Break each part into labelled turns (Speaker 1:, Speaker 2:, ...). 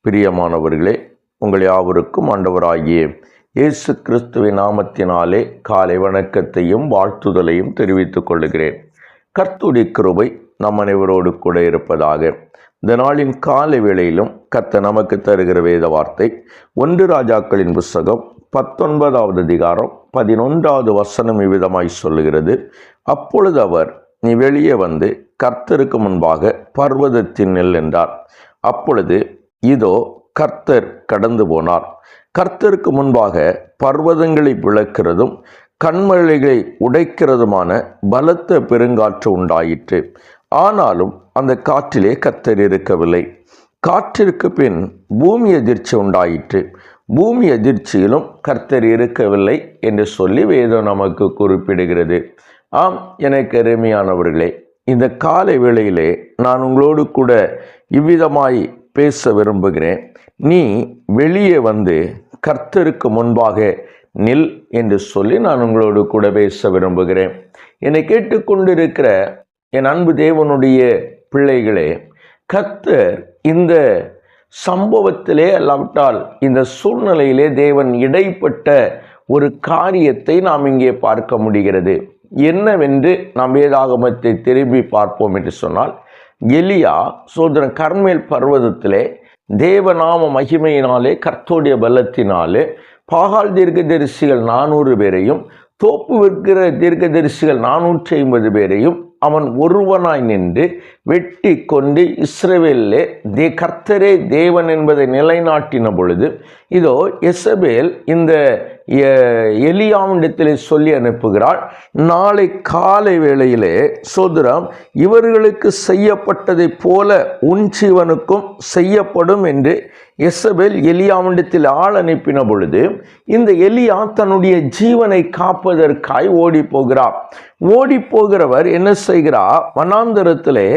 Speaker 1: பிரியமானவர்களே, உங்கள் யாவருக்கும் ஆண்டவராகிய இயேசு கிறிஸ்துவின் நாமத்தினாலே காலை வணக்கத்தையும் வாழ்த்துதலையும் தெரிவித்துக் கொள்கிறேன். கர்த்தருடைய கிருபை நம் அனைவரோடு கூட இருப்பதாக. இந்த நாளின் காலை வேளையிலும் கர்த்தர் நமக்கு தருகிற வேத வார்த்தை 1 ராஜாக்களின் புஸ்தகம் 19வது அதிகாரம் 11வது வசனம் இவ்விதமாய் சொல்லுகிறது. அப்பொழுது அவர், நீ வெளியே வந்து கர்த்தருக்கு முன்பாக பர்வதத்தின் நில் என்றார். அப்பொழுது இதோ கர்த்தர் கடந்து போனார். கர்த்தருக்கு முன்பாக பர்வதங்களை விளக்கிறதும் கன்மலைகளை உடைக்கிறதுமான பலத்த பெருங்காற்று உண்டாயிற்று. ஆனாலும் அந்த காற்றிலே கர்த்தர் இருக்கவில்லை. காற்றிற்கு பின் பூமி அதிர்ச்சி உண்டாயிற்று. பூமி அதிர்ச்சியிலும் கர்த்தர் இருக்கவில்லை என்று சொல்லி வேதம் நமக்கு குறிப்பிடுகிறது. ஆம், எனக்கு அருமையானவர்களே, இந்த காலை வேளையிலே நான் உங்களோடு கூட இவ்விதமாய் பேச விரும்புகிறேன். நீ வெளியே வந்து கர்த்தருக்கு முன்பாக நில் என்று சொல்லி நான் உங்களோடு கூட பேச விரும்புகிறேன். என்னை கேட்டுக்கொண்டிருக்கிற என் அன்பு தேவனுடைய பிள்ளைகளே, கர்த்தர் இந்த சம்பவத்திலே அல்லாவிட்டால் இந்த சூழ்நிலையிலே தேவன் இடைப்பட்ட ஒரு காரியத்தை நாம் இங்கே பார்க்க முடிகிறது. என்னவென்று நாம் வேதாகமத்தை திரும்பி பார்ப்போம் என்று சொன்னால், எலியா சோதரன் கர்மேல் பர்வதத்திலே தேவநாம மகிமையினாலே கர்த்தருடைய பலத்தினாலே பாகால் தீர்க்கதரிசிகள் 400 பேரையும் தோப்பு விற்கிற தீர்க்கதரிசிகள் 450 பேரையும் அவன் ஒருவனாய் நின்று வெட்டி கொண்டு இஸ்ரவேலிலே கர்த்தரே தேவன் என்பதை நிலைநாட்டின பொழுது, இதோ எசபேல் இந்த எலியாவிடத்திலே சொல்லி அனுப்புகிறாள், நாளை காலை வேளையிலே சோதரம் இவர்களுக்கு செய்யப்பட்டதை போல உன் ஜீவனுக்கும் செய்யப்படும் என்று எசபேல் எலியாவிடத்தில் ஆள் அனுப்பின பொழுது, இந்த எலியா தன்னுடைய ஜீவனை காப்பதற்காய் ஓடி போகிறார். ஓடி போகிறவர் என்ன செய்கிறார்? வனாந்தரத்திலே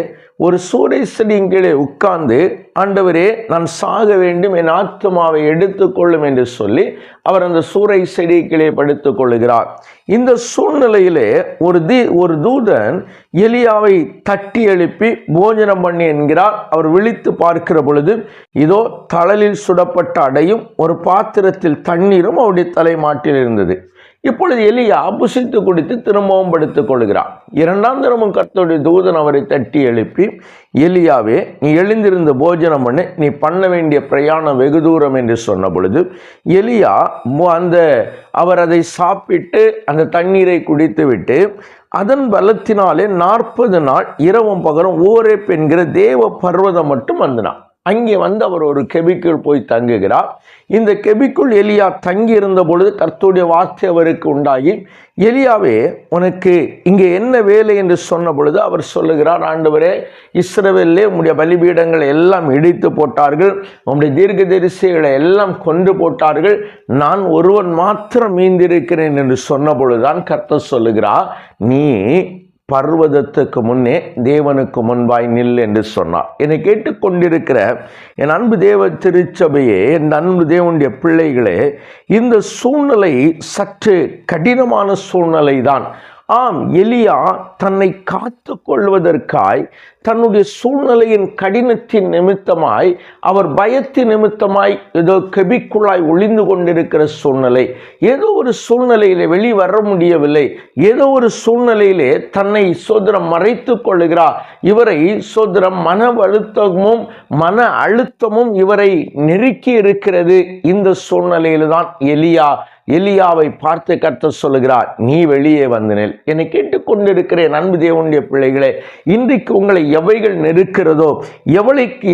Speaker 1: ஒரு சூறை செடியின் கீழே உட்கார்ந்து, ஆண்டவரே நான் சாக வேண்டும், என் ஆத்மாவை எடுத்துக்கொள்ளும் என்று சொல்லி அவர் அந்த சூறை செடி கீழே படுத்துக் கொள்ளுகிறார். இந்த சூழ்நிலையிலே ஒரு தூதன் எலியாவை தட்டி எழுப்பி போஜனம் பண்ணி என்கிறார். அவர் விழித்து பார்க்கிற பொழுது, இதோ தழலில் சுடப்பட்ட அடையும் ஒரு பாத்திரத்தில் தண்ணீரும் அவருடைய தலைமாட்டில் இருந்தது. இப்பொழுது எலியா புசித்து குடித்து திரும்பவும் படுத்துக் கொள்கிறார். 2ஆம் தினமும் கர்த்தருடைய தூதன் அவரை தட்டி எழுப்பி, எலியாவே நீ எழுந்திருந்த போஜனம் பண்ணு, நீ பண்ண வேண்டிய பிரயாணம் வெகு தூரம் என்று சொன்ன பொழுது, எலியா அவர் அதை சாப்பிட்டு அந்த தண்ணீரை குடித்து விட்டு அதன் பலத்தினாலே 40 நாள் இரவும் பகலும் ஓரேப் என்கிற தேவ பர்வதம் மட்டும் வந்தனார். அங்கே வந்து அவர் ஒரு கெபிக்குள் போய் தங்குகிறார். இந்த கெபிக்குள் எலியா தங்கி இருந்த பொழுது கர்த்தருடைய வார்த்தை அவருக்கு உண்டாகி, எலியாவே உனக்கு இங்கே என்ன வேலை என்று சொன்ன பொழுது அவர் சொல்லுகிறார், ஆண்டவரே இஸ்ரவேலிலே உம்முடைய பலிபீடங்களை எல்லாம் இடித்து போட்டார்கள், உம்முடைய தீர்க்கதரிசிகளை எல்லாம் கொன்று போட்டார்கள், நான் ஒருவன் மாத்திரம் மீந்திருக்கிறேன் என்று சொன்ன பொழுதுதான் கர்த்தர் சொல்லுகிறார், நீ பர்வதத்துக்கு முன்னே தேவனுக்கு முன்பாய் நில் என்று சொன்னார். என்னை கேட்டுக்கொண்டிருக்கிற என் அன்பு தேவ திருச்சபையே, என் அன்பு தேவனுடைய பிள்ளைகளே, இந்த சூழ்நிலை சற்று கடினமான சூழ்நிலை தான். ஆம், எலியா தன்னை காத்து கொள்வதற்காய் தன்னுடைய சூழ்நிலையின் கடினத்தின் நிமித்தமாய், அவர் பயத்தின் நிமித்தமாய் ஏதோ கெபிக்குள்ளாய் ஒளிந்து கொண்டிருக்கிற சூழ்நிலை, ஏதோ ஒரு சூழ்நிலையிலே வெளிவர முடியவில்லை, ஏதோ ஒரு சூழ்நிலையிலே தன்னை சோதரம் மறைத்து கொள்ளுகிறார். இவரை சோதரம் மன அழுத்தமும் இவரை நெருக்கி இருக்கிறது. இந்த சூழ்நிலையில்தான் எலியாவை பார்த்து கர்த்தர் சொல்லுகிறார், நீ வெளியே வந்து நில். என்னை கேட்டுக்கொண்டிருக்கிற அன்பு தேவனுடைய பிள்ளைகளே, இன்றைக்கு உங்களை எவைகள் நெருக்கிறதோ,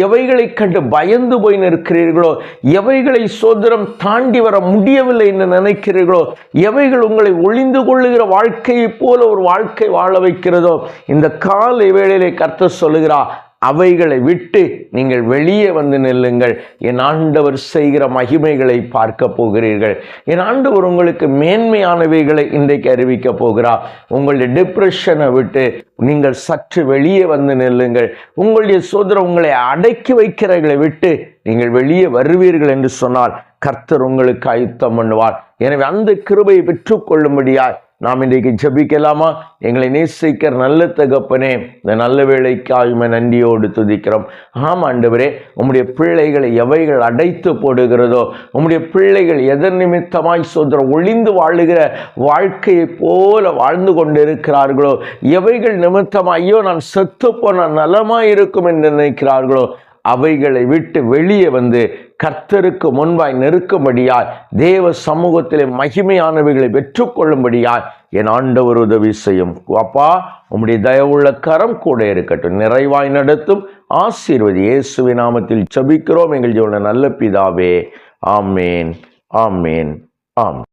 Speaker 1: எவைகளை கண்டு பயந்து போய் நிற்கிறீர்களோ, எவைகளை சோதரம் தாண்டி வர முடியவில்லை என்று நினைக்கிறீர்களோ, எவைகள் உங்களை ஒளிந்து கொள்ளுகிற வாழ்க்கையை போல ஒரு வாழ்க்கை வாழ வைக்கிறதோ, இந்த காலை வேளையிலே கர்த்தர் சொல்லுகிறார், அவைகளை விட்டு நீங்கள் வெளியே வந்து நில்லுங்கள். என் ஆண்டவர் செய்கிற மகிமைகளை பார்க்க போகிறீர்கள். என் ஆண்டவர் உங்களுக்கு மேன்மையானவைகளை இன்றைக்கு அறிவிக்க போகிறார். உங்களுடைய டிப்ரெஷனை விட்டு நீங்கள் சற்று வெளியே வந்து நில்லுங்கள். உங்களுடைய சோதனை உங்களை அடக்கி வைக்கிறவர்களை விட்டு நீங்கள் வெளியே வருவீர்கள் என்று சொன்னால் கர்த்தர் உங்களுக்கு ஆயுத்தம் பண்ணுவார். எனவே அந்த கிருபையை பெற்றுக்கொள்ளும்படியாய் நாம் இன்றைக்கு ஜெபிக்கலாமா? எங்களை நேசிக்கிற நல்ல தகப்பனே, இந்த நல்ல வேளைக்காய் நன்றியோடு துதிக்கிறோம். ஆம் ஆண்டவரே, உம்முடைய பிள்ளைகளை எவைகள் அடைத்து போடுகிறதோ, உம்முடைய பிள்ளைகள் எதன் நிமித்தமாய் சோதரம் ஒளிந்து வாழுகிற வாழ்க்கையை போல வாழ்ந்து கொண்டிருக்கிறார்களோ, எவைகள் நிமித்தம் ஐயோ நான் செத்து போன நலமாய் இருக்கும் என்று நினைக்கிறார்களோ, அவைகளை விட்டு வெளியே வந்து கர்த்தருக்கு முன்பாய் நெருக்கும்படியாய், தேவ சமூகத்திலே மகிமையானவைகளை பெற்றுக்கொள்ளும்படியாய் என் ஆண்டவர் உதவி செய்யும். அப்பா, உம்முடைய தயவுள்ள கரம் கூட இருக்கட்டும், நிறைவாய் நடத்தும், ஆசீர்வதி. இயேசுவின் நாமத்தில் ஜெபிக்கிறோம் எங்கள் ஜீவன நல்ல பிதாவே. ஆமேன், ஆமேன், ஆம்.